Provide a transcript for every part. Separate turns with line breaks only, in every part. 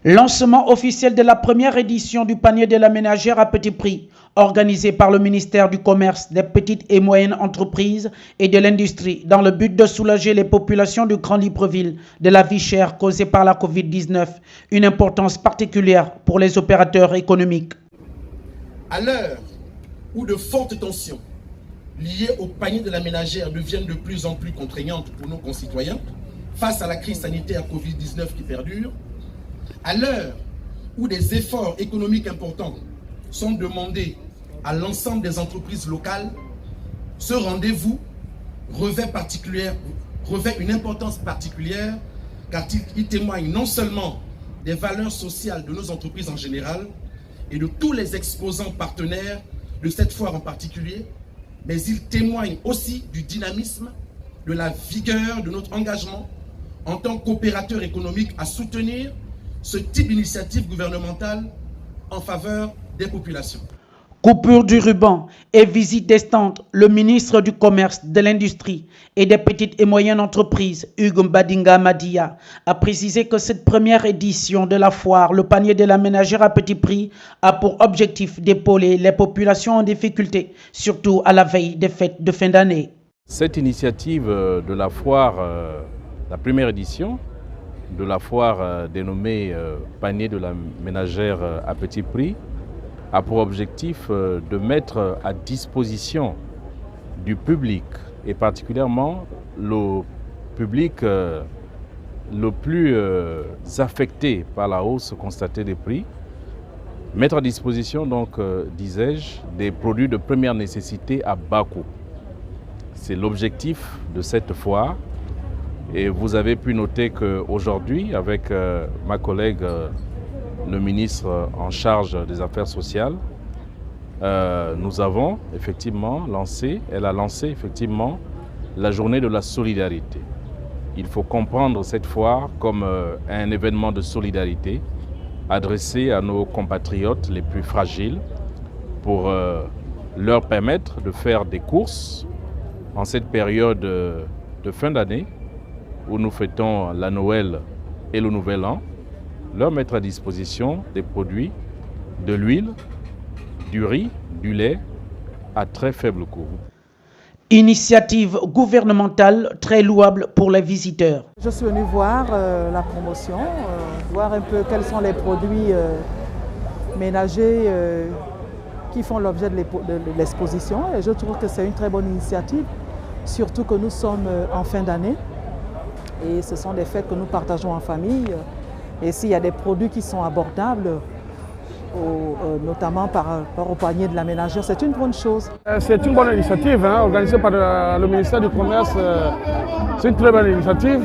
Lancement officiel de la première édition du panier de la ménagère à petit prix, organisé par le ministère du Commerce, des petites et moyennes entreprises et de l'industrie, dans le but de soulager les populations du Grand Libreville de la vie chère causée par la Covid-19, une importance particulière pour les opérateurs économiques.
À l'heure où de fortes tensions liées au panier de la ménagère deviennent de plus en plus contraignantes pour nos concitoyens, face à la crise sanitaire Covid-19 qui perdure, à l'heure où des efforts économiques importants sont demandés à l'ensemble des entreprises locales, ce rendez-vous revêt une importance particulière car il témoigne non seulement des valeurs sociales de nos entreprises en général et de tous les exposants partenaires de cette foire en particulier, mais il témoigne aussi du dynamisme, de la vigueur de notre engagement en tant qu'opérateur économique à soutenir ce type d'initiative gouvernementale en faveur des populations.
Coupure du ruban et visite des stands, le ministre du Commerce, de l'Industrie et des petites et moyennes entreprises, Hugues Mbadinga Madia, a précisé que cette première édition de la foire, le panier de la ménagère à petit prix, a pour objectif d'épauler les populations en difficulté, surtout à la veille des fêtes de fin d'année.
Cette initiative de la foire, la première édition, de la foire dénommée panier de la ménagère à petit prix a pour objectif de mettre à disposition du public et particulièrement le public le plus affecté par la hausse constatée des prix, mettre à disposition donc, disais-je, des produits de première nécessité à bas coût. C'est l'objectif de cette foire. Et vous avez pu noter qu'aujourd'hui, avec ma collègue, le ministre en charge des Affaires sociales, nous avons effectivement elle a lancé effectivement la journée de la solidarité. Il faut comprendre cette foire comme un événement de solidarité adressé à nos compatriotes les plus fragiles pour leur permettre de faire des courses en cette période de fin d'année, où nous fêtons la Noël et le Nouvel An, leur mettre à disposition des produits, de l'huile, du riz, du lait à très faible coût.
Initiative gouvernementale très louable pour les visiteurs.
Je suis venu voir la promotion, voir un peu quels sont les produits ménagers qui font l'objet de l'exposition, et je trouve que c'est une très bonne initiative, surtout que nous sommes en fin d'année. Et ce sont des fêtes que nous partageons en famille. Et s'il y a des produits qui sont abordables, notamment par au panier de la ménagère, c'est une bonne chose.
C'est une bonne initiative organisée par le ministère du Commerce. C'est une très bonne initiative.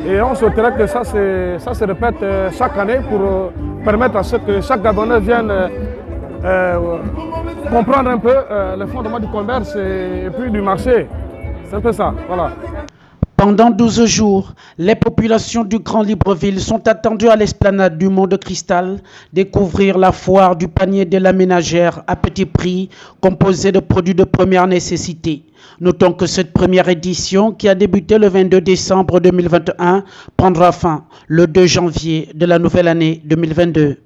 Et on souhaiterait que ça se répète chaque année pour permettre à ce que chaque Gabonais vienne comprendre un peu le fondement du commerce et puis du marché. C'est un peu ça, voilà.
Pendant 12 jours, les populations du Grand Libreville sont attendues à l'esplanade du Mont de Cristal découvrir la foire du panier de la ménagère à petit prix composée de produits de première nécessité. Notons que cette première édition, qui a débuté le 22 décembre 2021, prendra fin le 2 janvier de la nouvelle année 2022.